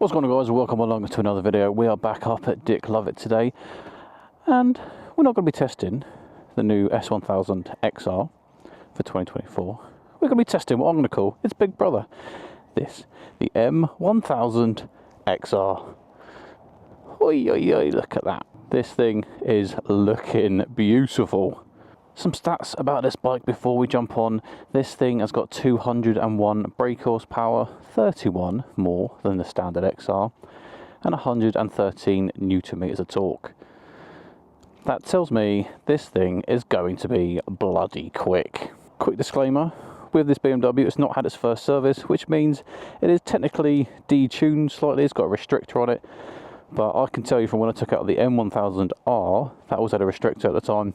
What's going on, guys? Welcome along to another video. We are back up at Dick Lovett today, and we're not going to be testing the new S1000XR for 2024. We're going to be testing what I'm going to call its big brother, the M1000XR. Oi, oi, oi, look at that. This thing is looking beautiful. Some stats about this bike before we jump on. This thing has got 201 brake horsepower, 31 more than the standard XR, and 113 Newton meters of torque. That tells me this thing is going to be bloody quick. Quick disclaimer, with this BMW it's not had its first service, which means it is technically detuned slightly. It's got a restrictor on it, but I can tell you from when I took out the M1000R, that was at a restrictor at the time.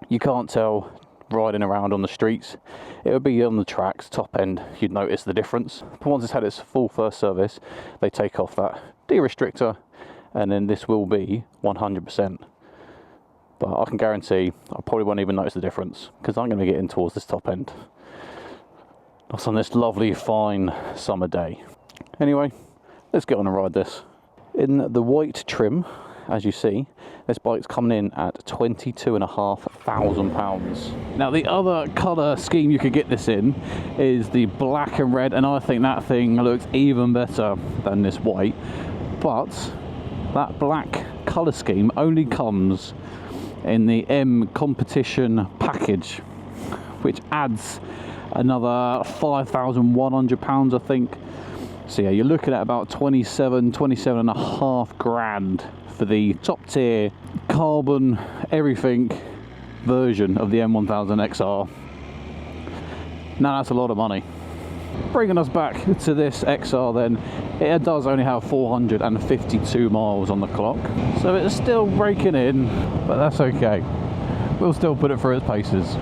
You can't tell riding around on the streets. It would be on the tracks, top end, you'd notice the difference. But once it's had its full first service, they take off that de-restrictor, and then this will be 100%. But I can guarantee I probably won't even notice the difference, because I'm going to get in towards this top end. That's on this lovely, fine summer day. Anyway, let's get on and ride this. In the white trim, as you see, this bike's coming in at £22,500. Now, the other colour scheme you could get this in is the black and red, and I think that thing looks even better than this white. But that black colour scheme only comes in the M competition package, which adds another £5,100, I think. So yeah, you're looking at about 27.5 grand for the top tier carbon everything version of the M1000XR. Now that's a lot of money. Bringing us back to this XR then, it does only have 452 miles on the clock, so it's still breaking in, but that's okay. We'll still put it through its paces.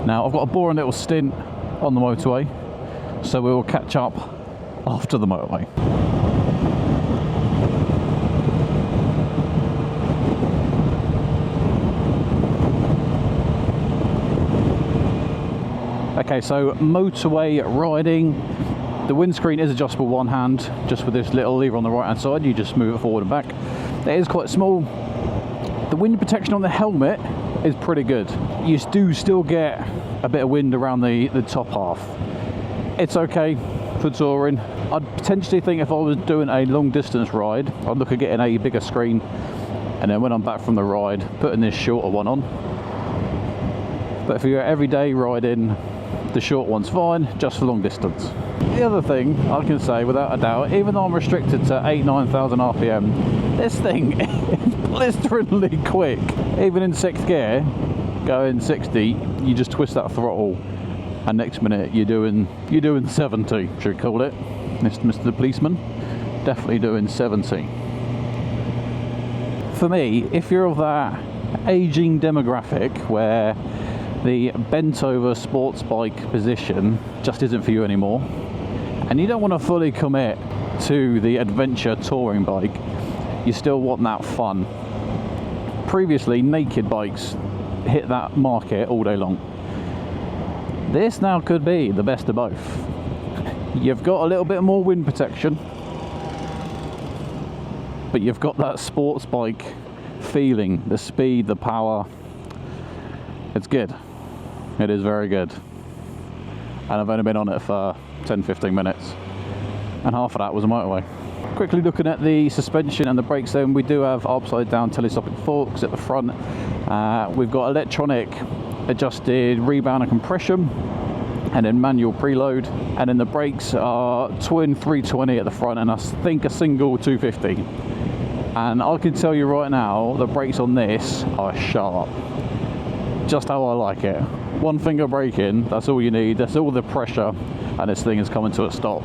Now I've got a boring little stint on the motorway, so we will catch up after the motorway. Okay, so motorway riding, the windscreen is adjustable one hand, just with this little lever on the right hand side. You just move it forward and back. It is quite small. The wind protection on the helmet is pretty good. You do still get a bit of wind around the top half. It's okay for touring. I'd potentially think if I was doing a long distance ride, I'd look at getting a bigger screen, and then when I'm back from the ride, putting this shorter one on. But for your everyday riding, the short one's fine, just for long distance. The other thing I can say without a doubt, even though I'm restricted to 8,000–9,000 RPM, this thing is blisteringly quick. Even in 6th gear, going 60, you just twist that throttle, and next minute you're doing 70, should we call it, Mr. Policeman. Definitely doing 70. For me, if you're of that aging demographic where the bent over sports bike position just isn't for you anymore, and you don't want to fully commit to the adventure touring bike, you still want that fun. Previously, naked bikes hit that market all day long. This now could be the best of both. You've got a little bit more wind protection, but you've got that sports bike feeling, the speed, the power. It's good. It is very good. And I've only been on it for 10–15 minutes, and half of that was a motorway. Quickly looking at the suspension and the brakes then, we do have upside down telescopic forks at the front. We've got electronic adjusted rebound and compression, and then manual preload, and then the brakes are twin 320 at the front, and I think a single 250. And I can tell you right now, the brakes on this are sharp, just how I like it. One finger braking, that's all you need, that's all the pressure, and this thing is coming to a stop.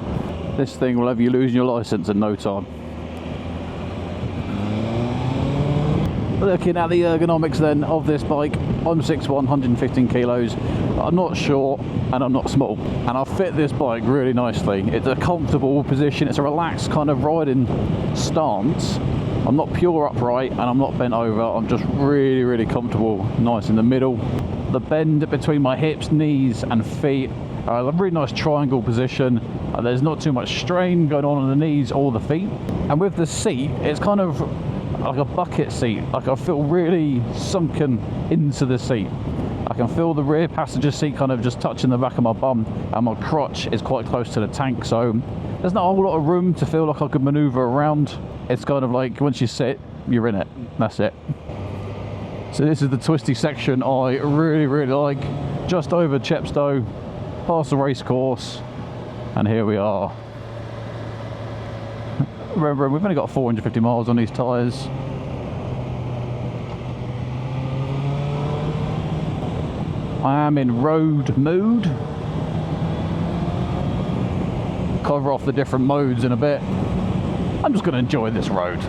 This thing will have you losing your license in no time. Looking at the ergonomics then of this bike, I'm 6'1", 115 kilos. I'm not short and I'm not small, and I fit this bike really nicely. It's a comfortable position, it's a relaxed kind of riding stance. I'm not pure upright and I'm not bent over, I'm just really comfortable, nice in the middle. The bend between my hips, knees and feet A really nice triangle position. There's not too much strain going on the knees or the feet. And with the seat, it's kind of like a bucket seat. Like I feel really sunken into the seat. I can feel the rear passenger seat kind of just touching the back of my bum, and my crotch is quite close to the tank, so there's not a whole lot of room to feel like I could maneuver around. It's kind of like once you sit, you're in it. That's it. So this is the twisty section I really like. Just over Chepstow, past the race course, and here we are. Remember, we've only got 450 miles on these tyres. I am in road mode. Cover off the different modes in a bit. I'm just going to enjoy this road.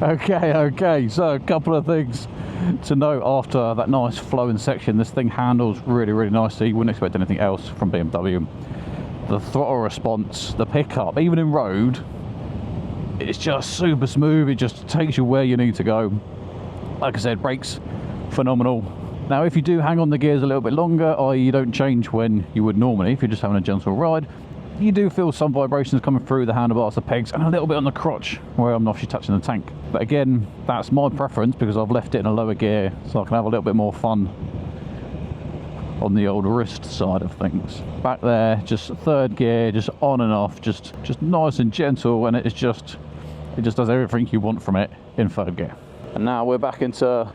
Okay, so a couple of things to note after that nice flowing section. This thing handles really nicely. You wouldn't expect anything else from BMW. The throttle response, the pickup, even in road, it's just super smooth. It just takes you where you need to go. Like I said, brakes, phenomenal. Now if you do hang on the gears a little bit longer, i.e. you don't change when you would normally if you're just having a gentle ride, you do feel some vibrations coming through the handlebars, the pegs, and a little bit on the crotch where I'm obviously touching the tank. But again, that's my preference because I've left it in a lower gear so I can have a little bit more fun on the old wrist side of things. Back there, just third gear, just on and off, just nice and gentle, and it just does everything you want from it in third gear. And now we're back into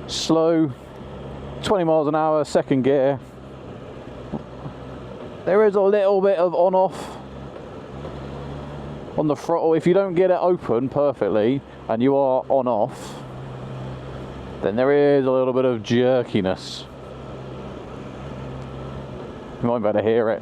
slow, 20 miles an hour, second gear. There is a little bit of on-off on the throttle. If you don't get it open perfectly and you are on-off, then there is a little bit of jerkiness. You might be able to hear it.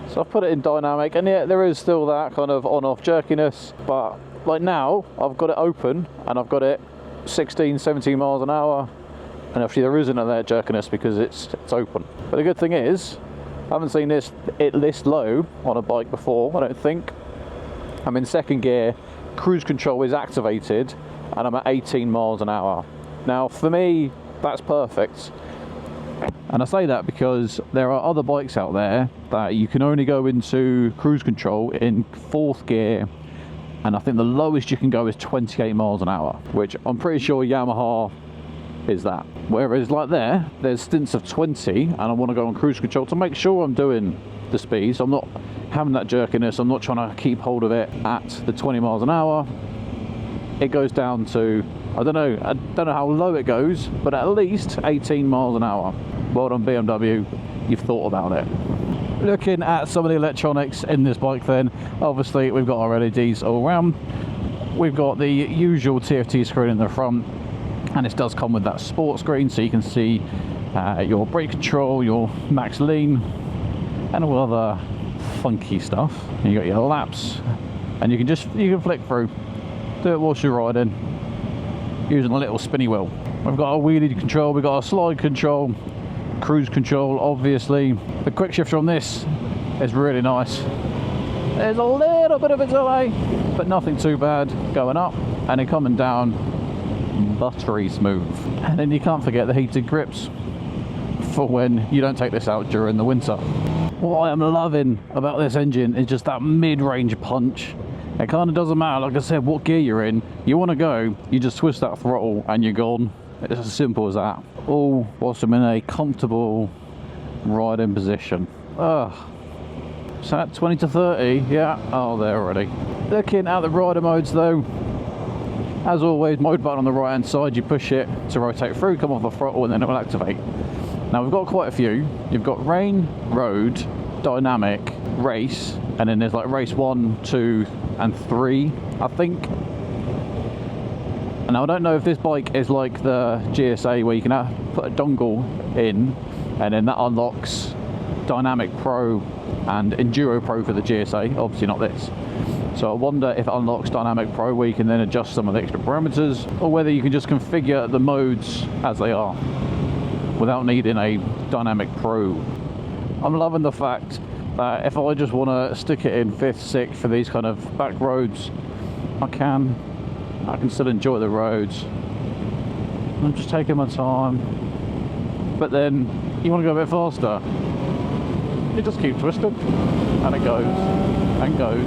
So I've put it in dynamic, and yeah, there is still that kind of on-off jerkiness, but like now I've got it open and I've got it 16, 17 miles an hour, and actually there isn't that jerkiness because it's open. But the good thing is, I haven't seen it this low on a bike before, I don't think. I'm in second gear, cruise control is activated, and I'm at 18 miles an hour. Now for me, that's perfect. And I say that because there are other bikes out there that you can only go into cruise control in fourth gear, and I think the lowest you can go is 28 miles an hour, which I'm pretty sure Yamaha is that. Whereas like there's stints of 20, and I want to go on cruise control to make sure I'm doing the speed, so I'm not having that jerkiness, I'm not trying to keep hold of it at the 20 miles an hour. It goes down to, I don't know how low it goes, but at least 18 miles an hour. Well done BMW, you've thought about it. Looking at some of the electronics in this bike then, obviously we've got our LEDs all around. We've got the usual TFT screen in the front, and this does come with that sport screen, so you can see your brake control, your max lean, and all other funky stuff. And you got your laps, and you can flick through, do it whilst you're riding, using a little spinny wheel. We've got our wheelie control, we've got our slide control, cruise control obviously. The quick shifter on this is really nice. There's a little bit of a delay, but nothing too bad going up, and then coming down, buttery smooth. And then you can't forget the heated grips for when you don't take this out during the winter. What I am loving about this engine is just that mid-range punch. It kind of doesn't matter, like I said, what gear you're in. You want to go, you just twist that throttle and you're gone. It's as simple as that. All whilst I'm in a comfortable riding position. So at 20 to 30, yeah, oh, there already. Looking at the rider modes though, as always, mode button on the right hand side, you push it to rotate through, come off the throttle, and then it will activate. Now we've got quite a few. You've got rain, road, dynamic, race, and then there's like race 1, 2 and 3, I think. Now I don't know if this bike is like the GSA where you can put a dongle in and then that unlocks Dynamic Pro and Enduro Pro for the GSA, obviously not this. So I wonder if it unlocks Dynamic Pro where you can then adjust some of the extra parameters, or whether you can just configure the modes as they are without needing a Dynamic Pro. I'm loving the fact that if I just want to stick it in 5th, 6th for these kind of back roads, I can still enjoy the roads. I'm just taking my time. But then you want to go a bit faster, it just keeps twisting, and it goes and goes.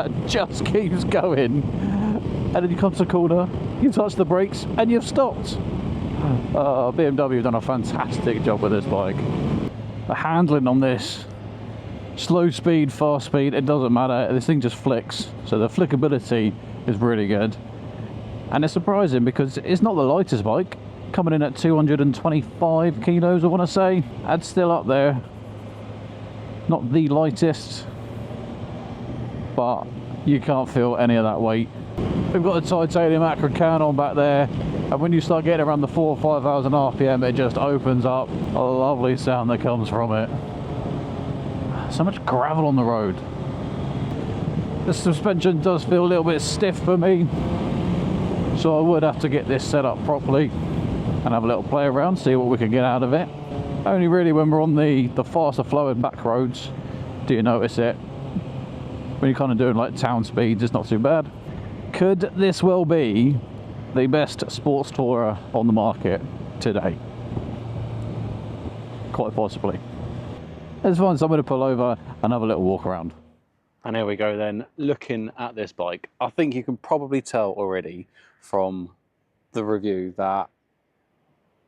It just keeps going, and then you come to a corner, you touch the brakes, and you've stopped. BMW have done a fantastic job with this bike. The handling on this, slow speed, fast speed, it doesn't matter. This thing just flicks, so the flickability is really good. And it's surprising because it's not the lightest bike, coming in at 225 kilos I want to say. It's still up there, not the lightest, but you can't feel any of that weight. We've got a titanium acro can on back there, and when you start getting around the 4,000 or 5,000 RPM, it just opens up a lovely sound that comes from it. So much gravel on the road. The suspension does feel a little bit stiff for me, so I would have to get this set up properly and have a little play around, see what we can get out of it. Only really when we're on the faster flowing back roads do you notice it. When you're kind of doing like town speeds, it's not too bad. Could this well be the best sports tourer on the market today? Quite possibly. Let's find somewhere to pull over and have a little walk around. And here we go then, looking at this bike. I think you can probably tell already from the review that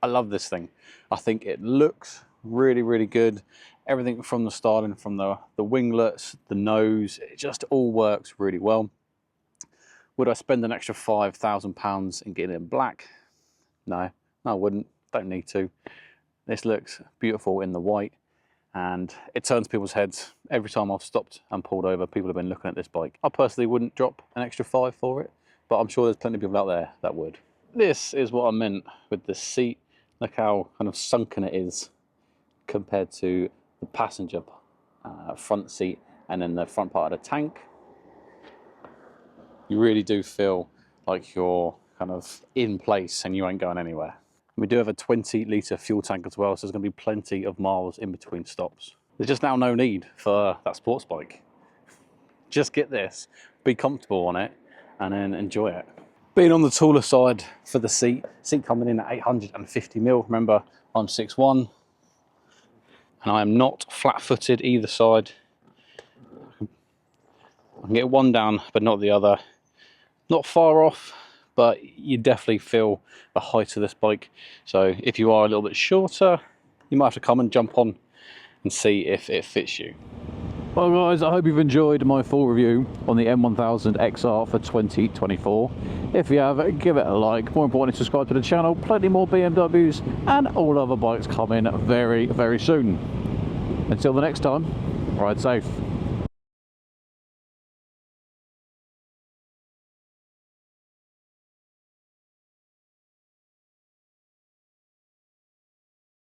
I love this thing. I think it looks really, really good. Everything from the styling, from the winglets, the nose, it just all works really well. Would I spend an extra £5,000 in getting it in black? No, I wouldn't, don't need to. This looks beautiful in the white, and it turns people's heads. Every time I've stopped and pulled over, people have been looking at this bike. I personally wouldn't drop an extra £5 for it, but I'm sure there's plenty of people out there that would. This is what I meant with the seat. Look how kind of sunken it is compared to the passenger front seat and then the front part of the tank. You really do feel like you're kind of in place and you ain't going anywhere. We do have a 20-litre fuel tank as well, so there's going to be plenty of miles in between stops. There's just now no need for that sports bike. Just get this, be comfortable on it, and then enjoy it. Being on the taller side for the seat coming in at 850mm. Remember, I'm 6'1", and I am not flat-footed either side. I can get one down, but not the other. Not far off, but you definitely feel the height of this bike. So if you are a little bit shorter, you might have to come and jump on and see if it fits you. Well guys, I hope you've enjoyed my full review on the M1000XR for 2024. If you have, give it a like. More importantly, subscribe to the channel. Plenty more BMWs and all other bikes coming very, very soon. Until the next time, ride safe.